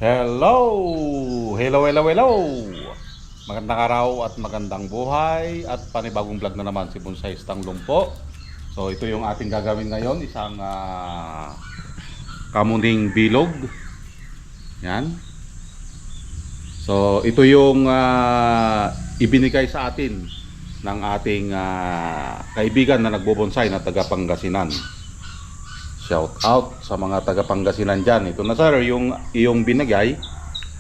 Hello! Hello, hello, hello! Magandang araw at magandang buhay at panibagong vlog na naman si Bonsai Tanglong po. So ito yung ating gagawin ngayon, isang kamuning bilog. Yan. So ito yung ibinigay sa atin ng ating kaibigan na nagbobonsai na taga Pangasinan. Shout out sa mga taga Pangasinan dyan. Ito na sir, yung iyong binigay.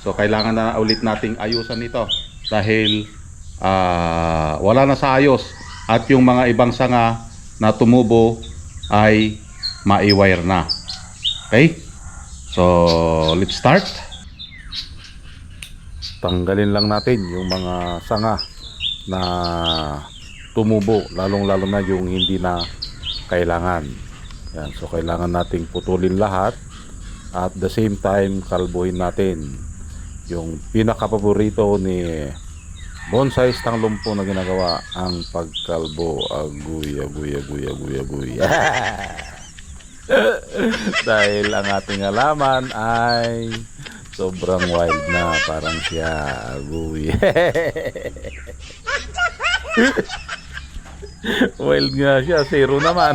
So kailangan na ulit nating ayusan ito dahil wala na sa ayos at yung mga ibang sanga na tumubo ay ma-wire na. Okay? So let's start. Tanggalin lang natin yung mga sanga na tumubo, lalong-lalo na yung hindi na kailangan. Yan, so kailangan nating putulin lahat at the same time kalbuhin natin yung pinaka-paborito ni Bonsai Tanglong po na ginagawa, ang pagkalbo. Aguy, aguy, aguy, aguy, aguy. Dahil ang ating halaman ay sobrang wild na, parang siya aguy. Wild nga siya, zero naman.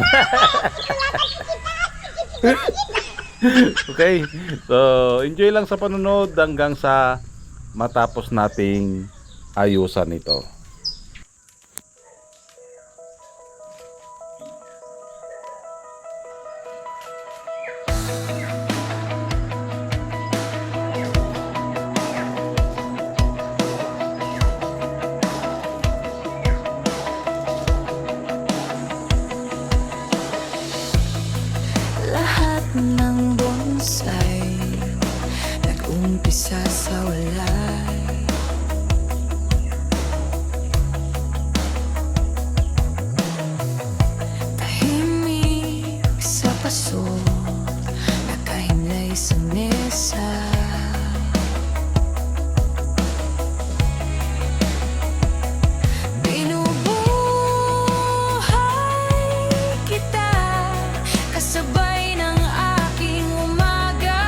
Okay, so enjoy lang sa panonood hanggang sa matapos nating ayusan ito. Lahat ng bonsai nag-umpisa sa wala. Tahimik sa paso, nakahimlay sa mesa. Binubuhay kita kasabay ng aking umaga.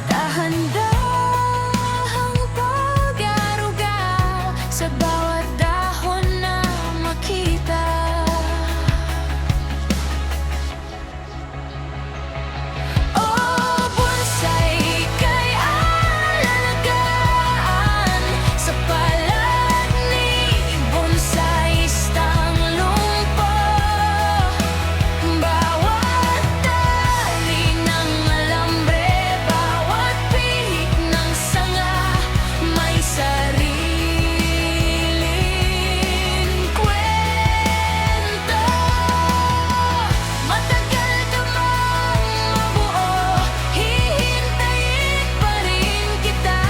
Dahan-dahang pag-aruga sa bawat dahon na makita. Oh, bonsai kay alalagaan sa palad ni Bonsai Tanglong po. Bawat tali ng alambre, bawat pihik ng sanga, may sariling kwento. Matagal ka mang mabuo, hihintayin pa rin kita.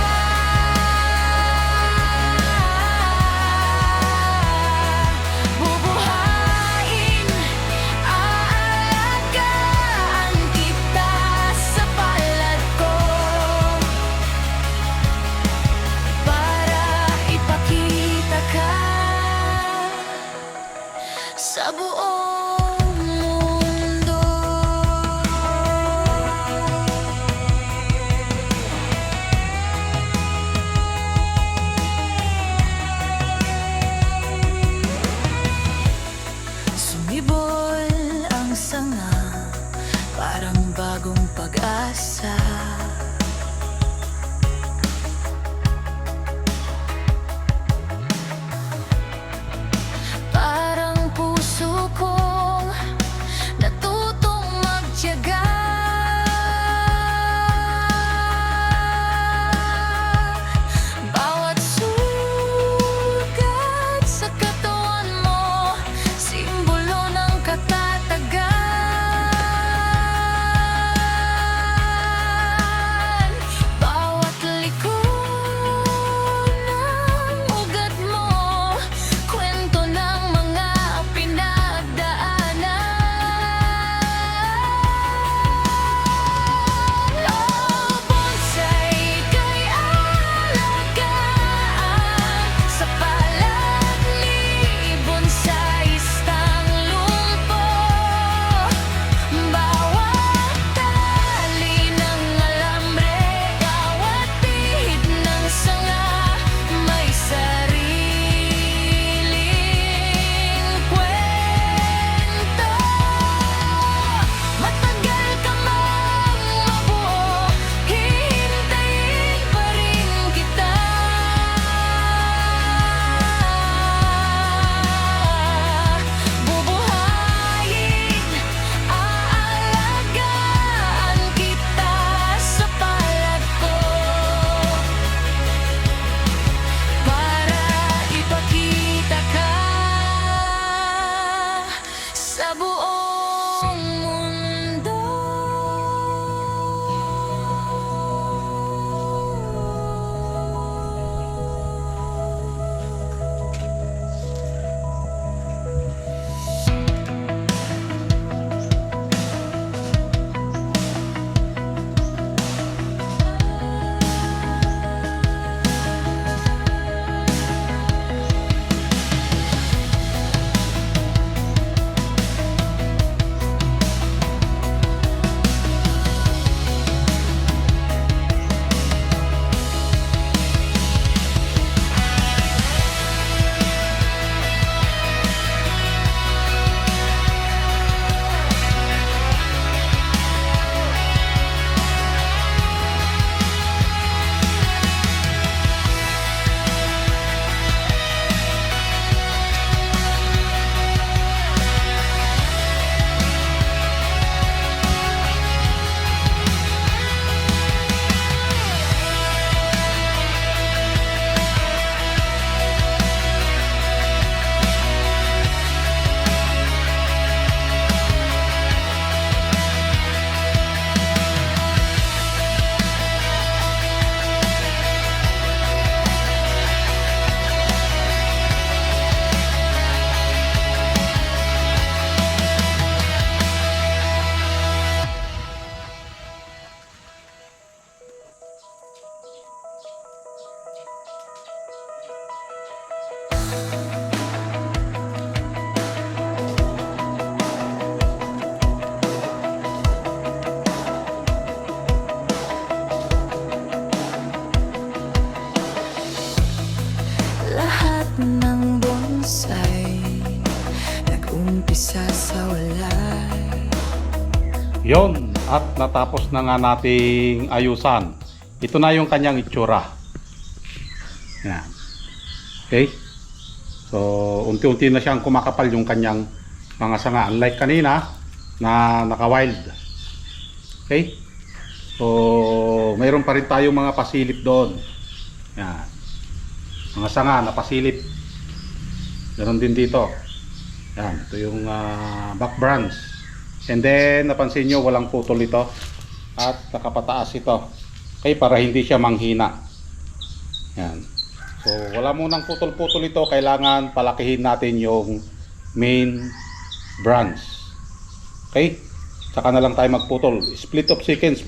Bubuhayin, aalagaan kita sa palad ko, para ipakita ka sa buong mundo. Sumibol ang sanga, parang bagong pag-asa. Parang puso kong natutong magtiyaga. Bawat sugat sa katawan mo, simbolo ng katatagan. umpisa sa wala. Yon, at natapos na nga nating ayusan. Ito na yung kanyang itsura. Yan. Okay? So, unti-unti na siyang kumakapal yung kanyang mga sanga. Unlike kanina na naka-wild. Okay? So, mayroon pa rin tayong mga pasilip doon. Yan. Mga sanga na pasilip. Ganon din dito. Yan. Ito yung back branch. And then, napansin nyo, walang putol ito. At nakapataas ito. Okay? Para hindi siya manghina. Yan. So, wala munang putol-putol ito. Kailangan palakihin natin yung main branch. Okay? Saka na lang tayo magputol. Split of seconds.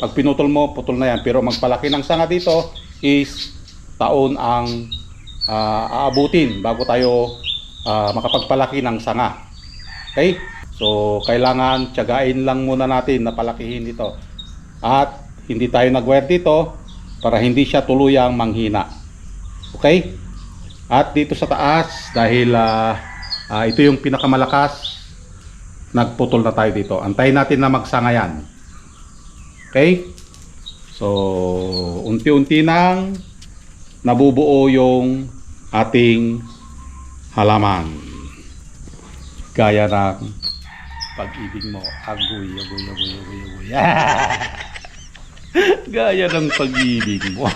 Pag pinutol mo, putol na yan. Pero magpalaki ng sanga dito is taon ang aabutin bago tayo makapagpalaki ng sanga. Okay? So, kailangan tiyagain lang muna natin na palakihin ito. At hindi tayo nag-wire dito para hindi siya tuluyang manghina. Okay? At dito sa taas, dahil ito yung pinakamalakas, nagputol na tayo dito. Antayin natin na magsanga yan. Okay? So, unti-unti nang nabubuo yung ating halaman. Gaya ng pag-ibig mo. Agoy, agoy, agoy, agoy, agoy. Gaya ng pag-ibig mo.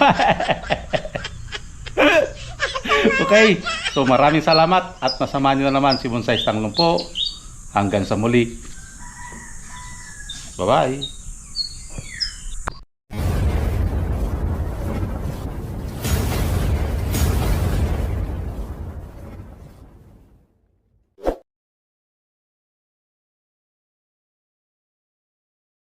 Okay, so maraming salamat at nasamahan nyo na naman si Bonsai Tanglong po. Hanggang sa muli. Bye-bye.